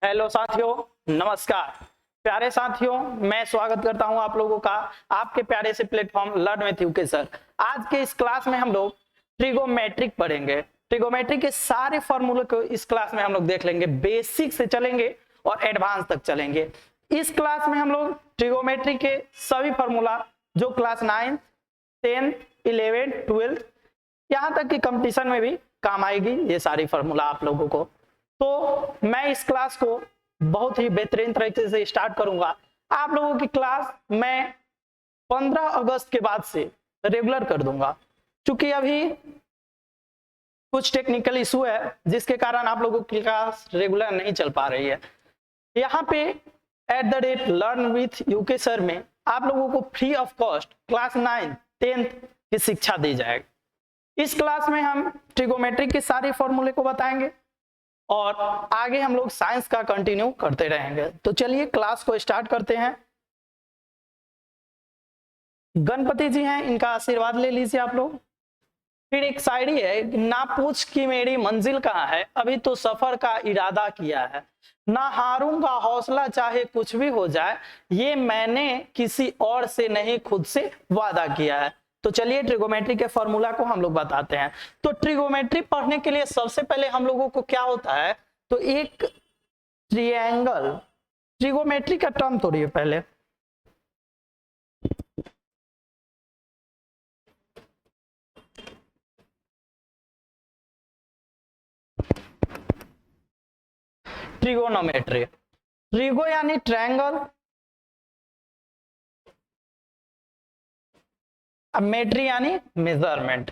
Hello साथियों, नमस्कार। प्यारे साथियों, मैं स्वागत करता हूं आप लोगों का आपके प्यारे से platform learn with UK sir. आज के इस क्लास में हम लोग ट्रिगोमेट्रिक पढ़ेंगे। ट्रिगोमेट्रिक के सारे फॉर्मूले को इस क्लास में हम लोग देख लेंगे, बेसिक से चलेंगे और एडवांस तक चलेंगे। इस क्लास में हम लोग ट्रिगोमेट्री के सभी फॉर्मूला जो क्लास 9, 10, 11, 12 यहाँ तक कि कंपटीशन में भी काम आएगी, ये सारी फॉर्मूला आप लोगों को। तो मैं इस क्लास को बहुत ही बेहतरीन तरीके से स्टार्ट करूंगा। आप लोगों की क्लास मैं 15 अगस्त के बाद से रेगुलर कर दूंगा, क्योंकि अभी कुछ टेक्निकल इशू है जिसके कारण आप लोगों की क्लास रेगुलर नहीं चल पा रही है। यहाँ पे @लर्न विथ यूके सर में आप लोगों को फ्री ऑफ कॉस्ट क्लास 9, 10 की शिक्षा दी जाएगी। इस क्लास में हम ट्रिगोमेट्री के सारे फॉर्मूले को बताएंगे और आगे हम लोग साइंस का कंटिन्यू करते रहेंगे। तो चलिए क्लास को स्टार्ट करते हैं। गणपति जी हैं, इनका आशीर्वाद ले लीजिए आप लोग। फिर एक शायरी है, ना पूछ कि मेरी मंजिल कहाँ है, अभी तो सफर का इरादा किया है, ना हारूंगा हौसला चाहे कुछ भी हो जाए, ये मैंने किसी और से नहीं खुद से वादा किया है। तो चलिए ट्रिगोमेट्री के फॉर्मूला को हम लोग बताते हैं। तो ट्रिगोमेट्री पढ़ने के लिए सबसे पहले हम लोगों को क्या होता है, तो एक ट्रायंगल, ट्रिगोमेट्री का टर्म तोड़िए पहले। ट्रिगोनोमेट्री, ट्रिगो यानी ट्रायंगल, मेट्री यानी मेजरमेंट।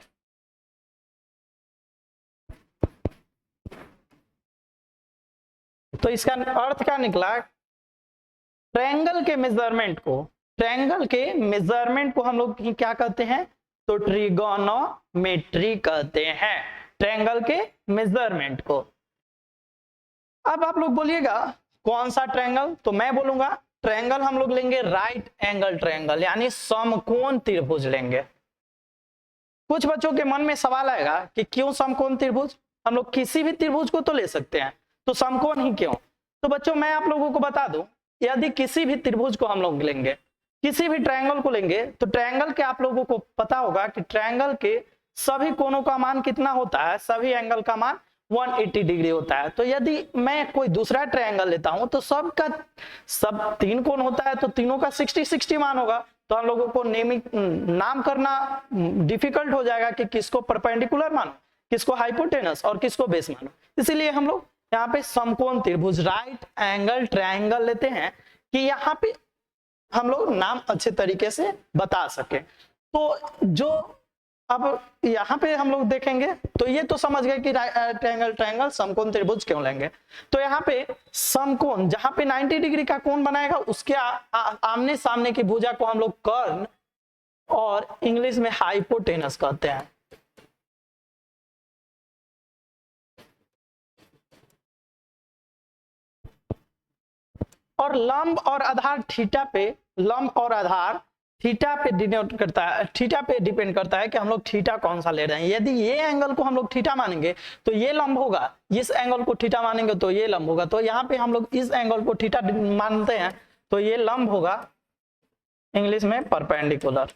तो इसका अर्थ क्या निकला, ट्रायंगल के मेजरमेंट को हम लोग क्या कहते हैं, तो ट्रिगोनोमेट्री कहते हैं, ट्रायंगल के मेजरमेंट को। अब आप लोग बोलिएगा कौन सा ट्रायंगल, तो मैं बोलूंगा ट्रायंगल हम लोग लेंगे राइट एंगल ट्रायंगल, यानी समकोण त्रिभुज लेंगे। कुछ बच्चों के मन में सवाल आएगा कि क्यों समकोण त्रिभुज, हम लोग किसी भी त्रिभुज को तो ले सकते हैं, तो समकोण ही क्यों। तो बच्चों मैं आप लोगों को बता दूं, यदि किसी भी त्रिभुज को हम लोग लेंगे, किसी भी ट्रायंगल को लेंगे, तो ट्रायंगल के आप लोगों को पता होगा कि ट्रायंगल के सभी कोणों का मान कितना होता है, सभी एंगल का मान 180 डिग्री होता है। तो यदि मैं कोई दूसरा ट्रायंगल लेता हूं तो सब 3 कोण होता है, तो तीनों का 60-60 मान होगा। तो हम लोगों को नाम करना डिफिकल्ट हो जाएगा कि किसको परपेंडिकुलर मानो, किसको हाइपोटेनस और किसको बेस मानो। इसीलिए हम लोग यहाँ पे समकोण त्रिभुज राइट एंगल ट्रायंगल लेते हैं कि यहाँ पे हम लोग नाम अच्छे तरीके से बता सके। तो जो अब यहाँ पे हम लोग देखेंगे, तो ये तो समझ गए कि ट्रायंगल समकोण त्रिभुज क्यों लेंगे। तो यहाँ पे समकोण जहां पे 90 डिग्री का कोण बनाएगा, उसके आमने सामने की भुजा को हम लोग कर्ण और इंग्लिश में हाइपोटेनस कहते हैं। और लंब और आधार थीटा पे, लंब और आधार थीटा पे डिनोट करता है, थीटा पे डिपेंड करता है कि हम लोग थीटा कौन सा ले रहे हैं। यदि ये एंगल को हम लोग थीटा मानेंगे तो ये लंब होगा, इस एंगल को थीटा मानेंगे तो ये लंब होगा। तो यहाँ पे हम लोग इस एंगल को थीटा मानते हैं तो ये लंब होगा, इंग्लिश में परपेंडिकुलर।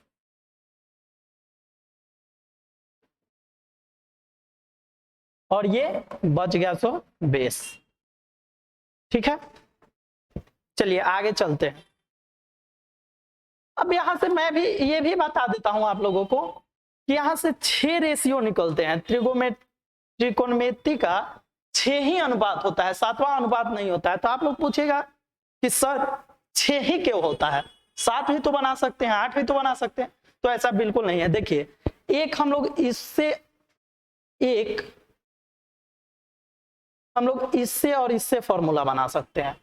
और ये बच गया सो बेस। ठीक है, चलिए आगे चलते हैं। अब यहां से मैं भी ये भी बता देता हूं आप लोगों को कि यहां से 6 रेशियो निकलते हैं। त्रिकोणमिति का 6 ही अनुपात होता है, 7वां अनुपात नहीं होता है। तो आप लोग पूछेगा कि सर 6 ही क्यों होता है, 7 भी तो बना सकते हैं, 8 भी तो बना सकते हैं। तो ऐसा बिल्कुल नहीं है। देखिए, एक हम लोग इससे और इससे फॉर्मूला बना सकते हैं,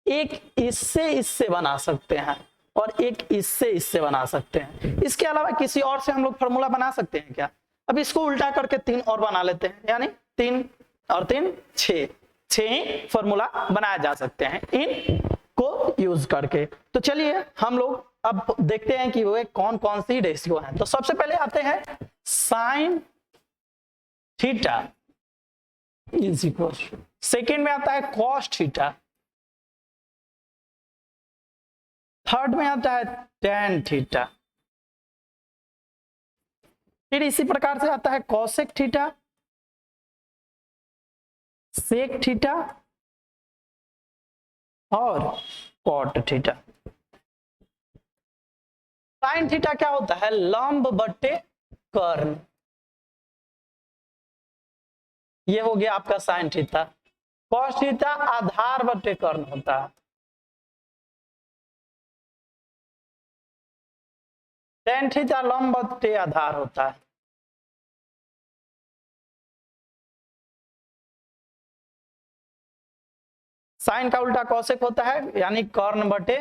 एक इससे बना सकते हैं और एक इससे बना सकते हैं। इसके अलावा किसी और से हम लोग फॉर्मूला बना सकते हैं क्या? अब इसको उल्टा करके 3 और बना लेते हैं, यानी 3 और 3 6 ही फॉर्मूला बनाया जा सकते हैं इन को यूज करके। तो चलिए हम लोग अब देखते हैं कि वे कौन कौन सी रेशियो है। तो सबसे पहले आते हैं sine theta is equal, second में आता है कॉस थीटा थर्ड में आता है टेन थीटा, फिर इसी प्रकार से आता है कोसेक थीटा, सेक थीटा और कॉट थीटा। साइन थीटा क्या होता है? लंब बट्टे कर्ण। ये हो गया आपका साइन थीटा। कॉस थीटा आधार बट्टे कर्ण होता है। टेन थीटा लंब बट्टे आधार होता है। साइन का उल्टा कौशिक होता है, यानी कर्ण बटे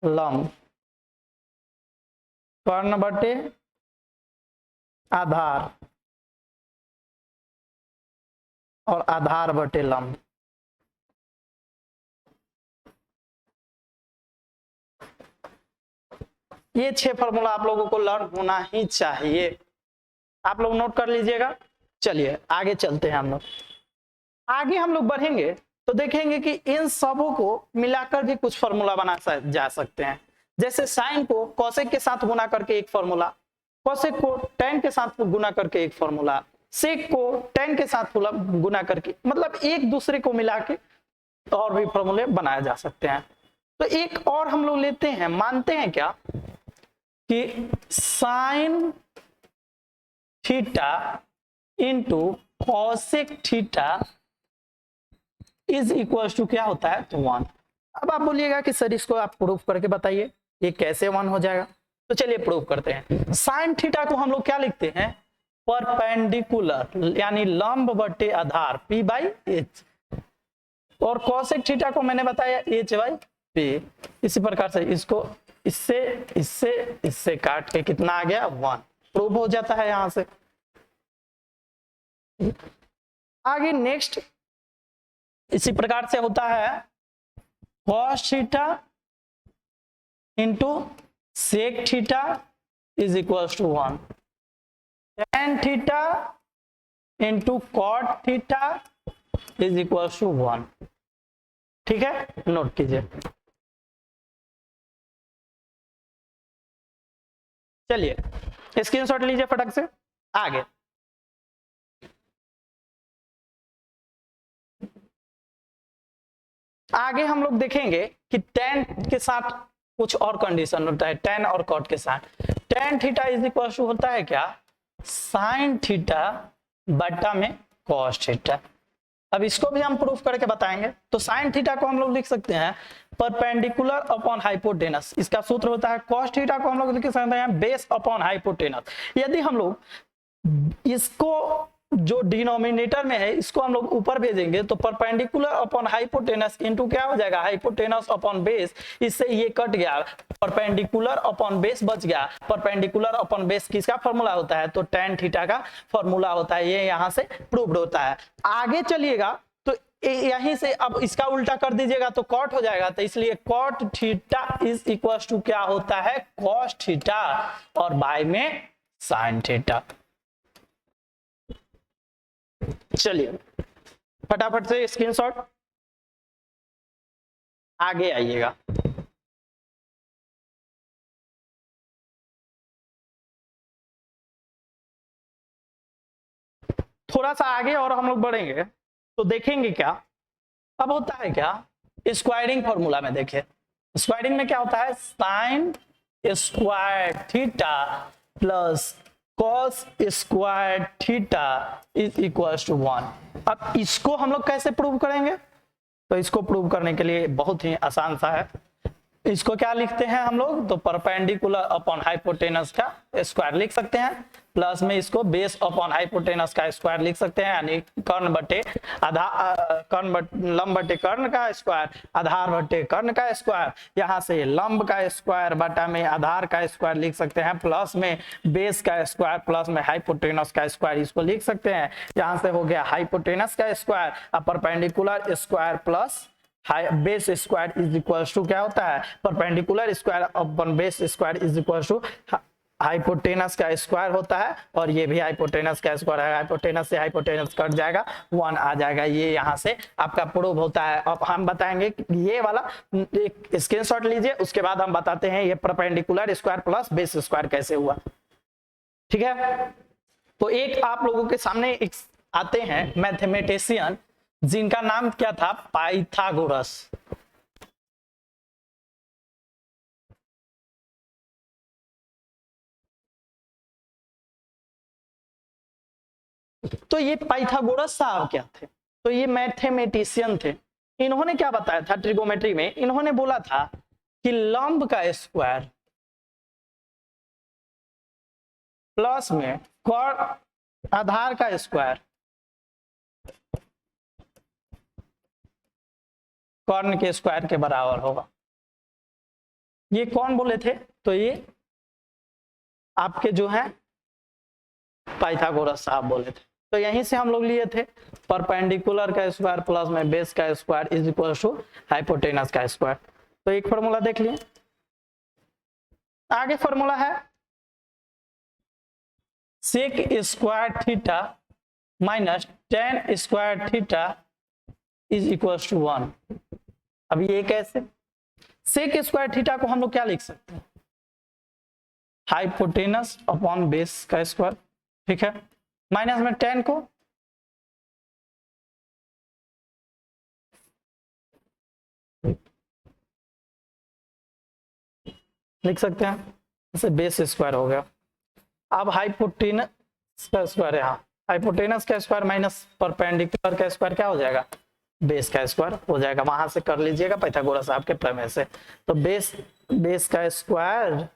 लंब, कर्ण बटे आधार और आधार बटे लंब। ये 6 फॉर्मूला आप लोगों को लर्न होना ही चाहिए, आप लोग नोट कर लीजिएगा। चलिए आगे चलते हैं हम लोग। आगे हम लोग बढ़ेंगे तो देखेंगे कि इन सबों को मिलाकर भी कुछ फॉर्मूला बना जा सकते हैं। जैसे साइन को कोसेक के साथ गुना करके एक फॉर्मूला, कोसेक को टेन के साथ गुना करके एक फॉर्मूला, सेक को टेन के साथ गुना करके, मतलब एक दूसरे को मिला के और भी फॉर्मूले बनाए जा सकते हैं। तो एक और हम लोग लेते हैं, मानते हैं क्या कि sine theta into cosec theta is equal to क्या होता है? तो 1। अब आप बोलिएगा कि सर इसको आप प्रूफ करके बताइए ये कैसे 1 हो जाएगा। तो चलिए प्रूफ करते हैं। साइन थीटा को हम लोग क्या लिखते हैं? परपेंडिकुलर, यानी लंब बटे आधार P बाई एच, और कोसेक थीटा को मैंने बताया H बाई P। इसी प्रकार से इसको इससे इससे इससे काट के कितना आ गया? 1। प्रूफ हो जाता है यहां से। आगे नेक्स्ट इसी प्रकार से होता है cos theta into sec theta is equal to 1, tan theta into cot theta is equal to 1। ठीक है, नोट कीजिए। चलिए स्क्रीनशॉट लीजिए फटक से। आगे आगे हम लोग देखेंगे कि टेन के साथ कुछ और कंडीशन होता है, टेन और कॉट के साथ। Tan theta is equal to होता है क्या? साइन थीटा बटा में कॉस थीटा। अब इसको भी हम प्रूफ करके बताएंगे। तो साइन थीटा को हम लोग लिख सकते हैं परपेंडिकुलर अपॉन हाइपोटेनस। इसका सूत्र होता है कॉस थीटा को हम लोग लिख सकते हैं बेस अपॉन हाइपोटेनस। यदि हम लोग इसको जो डिनोमिनेटर में है इसको हम लोग ऊपर भेजेंगे तो परपेंडिकुलर अपॉन हाइपोटेनस इनटू क्या हो जाएगा? Hypotenuse upon base. इससे ये कट गया, परपेंडिकुलर अपॉन बेस बच गया। परपेंडिकुलर अपॉन बेस किसका फॉर्मूला होता है? तो टेन थीटा का फॉर्मूला होता है। ये यहां से प्रूव्ड होता है। आगे चलिएगा तो यहीं से अब इसका उल्टा कर दीजिएगा तो कॉट हो जाएगा। तो इसलिए cot theta is equal to क्या होता है? कॉस थीटा और बाय में साइन थीटा। चलिए फटाफट से स्क्रीनशॉट, आगे आइएगा। थोड़ा सा आगे और हम लोग बढ़ेंगे तो देखेंगे क्या अब होता है क्या? स्क्वायरिंग फॉर्मूला में देखिए, स्क्वायरिंग में क्या होता है? Sine square theta plus cos square theta is equal to 1। अब इसको हम लोग कैसे प्रूव करेंगे? तो इसको प्रूव करने के लिए बहुत ही आसान सा है। इसको क्या लिखते हैं हम लोग? तो परपेंडिकुलर अपॉन हाइपोटेनस का स्क्वायर लिख सकते हैं, प्लस में इसको बेस अपॉन हाइपोटेनस का स्क्वायर लिख सकते हैं, यानी कर्ण बटे आधार, लंब बटे कर्ण का स्क्वायर, आधार बटे कर्ण का स्क्वायर। यहाँ से लंब का स्क्वायर बटा में आधार का स्क्वायर लिख सकते हैं, प्लस में बेस का स्क्वायर प्लस में हाइपोटेनस का स्क्वायर इसको लिख सकते हैं। यहाँ से हो गया हाइपोटेनस का स्क्वायर और perpendicular square plus base square is equal to क्या होता है? Perpendicular square upon base square is equal to hypotenuse का स्क्वायर होता है और ये भी हाइपोटेनस का स्क्वायर है। हाइपोटेनस से हाइपोटेनस कट जाएगा, 1 आ जाएगा। ये यहाँ से आपका प्रूव होता है। अब हम बताएंगे ये वाला एक स्क्रीनशॉट लीजिए, उसके बाद हम बताते हैं ये perpendicular square plus base square कैसे हुआ। ठीक है, तो एक आप लोगों के सामने एक आते हैं मैथमेटिशियन जिनका नाम क्या था, पाइथागोरस। तो ये पाइथागोरस साहब क्या थे, तो ये मैथमेटिशियन थे। इन्होंने क्या बताया था ट्रिगोमेट्री में, इन्होंने बोला था कि लंब का स्क्वायर प्लस में आधार का स्क्वायर कर्ण के स्क्वायर के बराबर होगा। ये कौन बोले थे, तो ये आपके जो है पाइथागोरस साहब बोले थे। तो यहीं से हम लोग लिए थे परपेंडिकुलर का स्क्वायर प्लस में बेस का square is equal to hypotenuse का स्क्वायर। तो एक फॉर्मूला देख लिए, आगे फॉर्मूला है sec square theta minus tan square theta is equal to 1। अब ये कैसे, सेक स्क्वायर थीटा को हम लोग क्या लिख सकते हैं, हाइपोटेनस अपॉन बेस का स्क्वायर, ठीक है, माइनस में 10 को लिख सकते हैं, जैसे बेस स्क्वायर हो गया। अब हाइपोटेनस का स्क्वायर है, हाँ हाइपोटेनस का स्क्वायर माइनस परपेंडिकुलर का स्क्वायर क्या हो जाएगा, बेस का स्क्वायर हो जाएगा। वहां से कर लीजिएगा पाइथागोरस साहब के प्रमेय से। तो बेस का स्क्वायर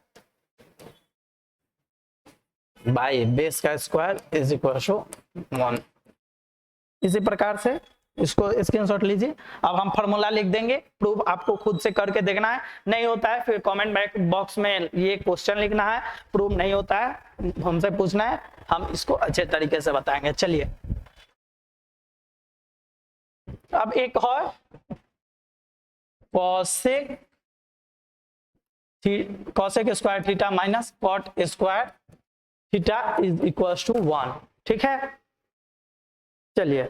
बाई बेस का स्क्वायर इज इक्वल टू 1। इसी प्रकार से इसको स्क्रीनशॉट लीजिए। अब हम फॉर्मूला लिख देंगे, प्रूफ आपको खुद से करके देखना है, नहीं होता है फिर कमेंट बॉक्स में ये क्वेश्चन लिखना है, प्रूफ नहीं होता है हमसे पूछना है, हम इसको अच्छे तरीके से बताएंगे। चलिए अब एक और cosec square theta minus cot square theta is equal to 1, ठीक है। चलिए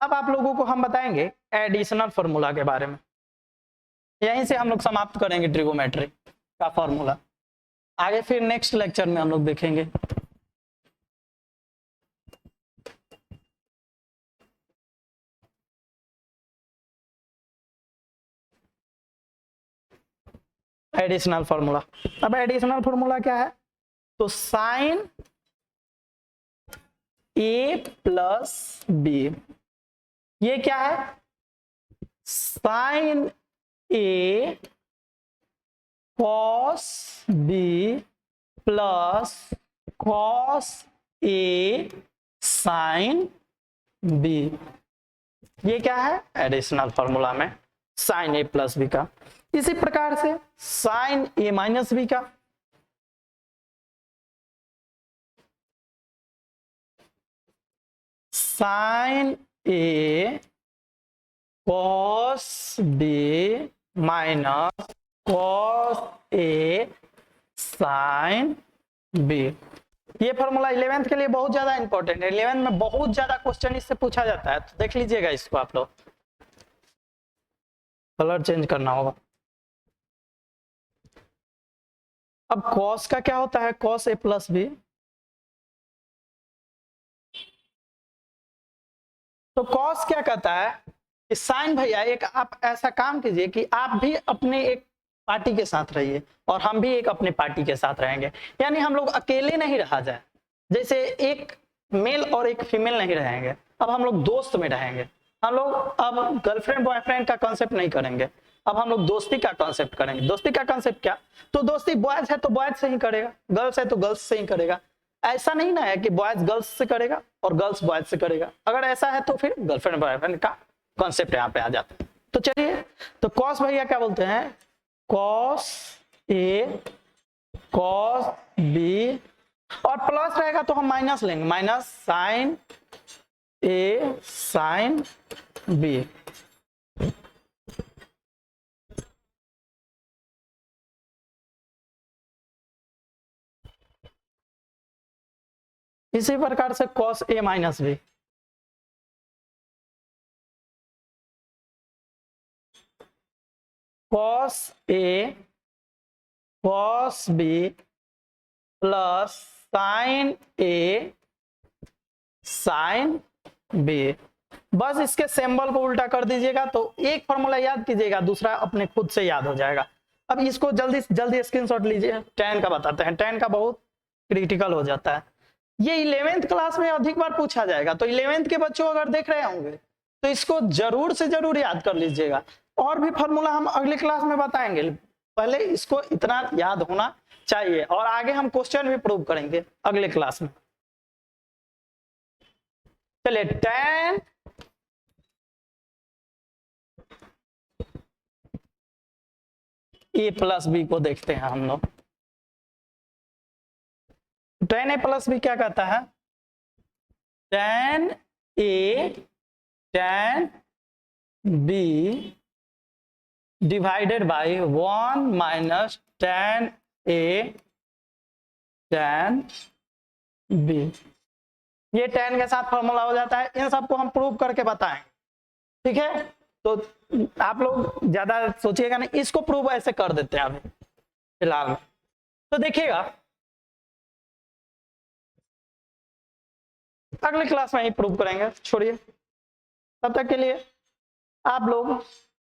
अब आप लोगों को हम बताएंगे एडिशनल फॉर्मूला के बारे में। यहीं से हम लोग समाप्त करेंगे ट्रिगोमेट्री का फॉर्मूला, आगे फिर नेक्स्ट लेक्चर में हम लोग देखेंगे। एडिशनल फॉर्मूला, अब एडिशनल फॉर्मूला क्या है, तो साइन ए प्लस बी, ये क्या है, sign A cos B plus cos A sine B, ये क्या है एडिशनल फॉर्मूला में साइन ए प्लस बी का। इसी प्रकार से साइन ए माइनस बी का, sign A cos B minus cos A sine B. ये फॉर्मूला 11th के लिए बहुत ज्यादा इंपॉर्टेंट है, 11th में बहुत ज्यादा क्वेश्चन इससे पूछा जाता है, तो देख लीजिएगा इसको। आप लोग कलर चेंज करना होगा। अब कॉस का क्या होता है, कॉस ए प्लस बी, तो कॉस क्या कहता है कि साइन भैया एक आप ऐसा काम कीजिए कि आप भी अपने एक पार्टी के साथ रहिए और हम भी एक अपने पार्टी के साथ रहेंगे, यानी हम लोग अकेले नहीं रहा जाए, जैसे एक मेल और एक फीमेल नहीं रहेंगे, अब हम लोग दोस्त में रहेंगे। हम लोग अब गर्लफ्रेंड बॉयफ्रेंड का कॉन्सेप्ट नहीं करेंगे, अब हम लोग दोस्ती का कॉन्सेप्ट करेंगे। दोस्ती का कॉन्सेप्ट क्या, तो दोस्ती बॉयज है तो बॉयज से ही करेगा, गर्ल्स है तो गर्ल्स से ही करेगा। ऐसा नहीं ना है कि बॉयज गर्ल्स से करेगा और गर्ल्स बॉयज से करेगा, अगर ऐसा है तो फिर गर्लफ्रेंड बॉयफ्रेंड का कॉन्सेप्ट यहाँ पे आ जाता है। तो चलिए, तो कॉस भैया क्या बोलते हैं, कॉस ए कॉस बी, और प्लस रहेगा तो हम माइनस लेंगे, minus sine A sine B. इसी प्रकार से cos a minus B, cos a cos b plus sin a sin b। बस इसके सिंबल को उल्टा कर दीजिएगा तो एक फॉर्मूला याद कीजिएगा, दूसरा अपने खुद से याद हो जाएगा। अब इसको जल्दी जल्दी स्क्रीनशॉट लीजिए। tan का बताते हैं, tan का बहुत क्रिटिकल हो जाता है, ये 11th क्लास में अधिक बार पूछा जाएगा, तो 11th के बच्चों अगर देख रहे होंगे तो इसको जरूर से जरूर याद कर लीजिएगा। और भी फॉर्मूला हम अगले क्लास में बताएंगे, पहले इसको इतना याद होना चाहिए, और आगे हम क्वेश्चन भी प्रूव करेंगे अगले क्लास में। चलिए tan a प्लस बी को देखते हैं हम लोग। tan a प्लस बी क्या कहता है, tan a tan b divided by 1 minus tan a tan b। ये tan के साथ फॉर्मूला हो जाता है, इन सबको हम प्रूव करके बताएंगे, ठीक है। तो आप लोग ज्यादा सोचिएगा नहीं, इसको प्रूव ऐसे कर देते हैं अभी फिलहाल में। तो देखिएगा अगले क्लास में ही प्रूव करेंगे, छोड़िए। तब तक के लिए आप लोग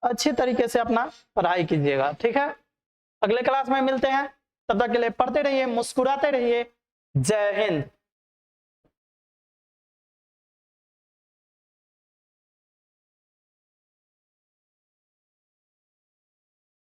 अच्छी तरीके से अपना पढ़ाई कीजिएगा, ठीक है। अगले क्लास में मिलते हैं, तब तक के लिए पढ़ते रहिए, मुस्कुराते रहिए। जय हिंद।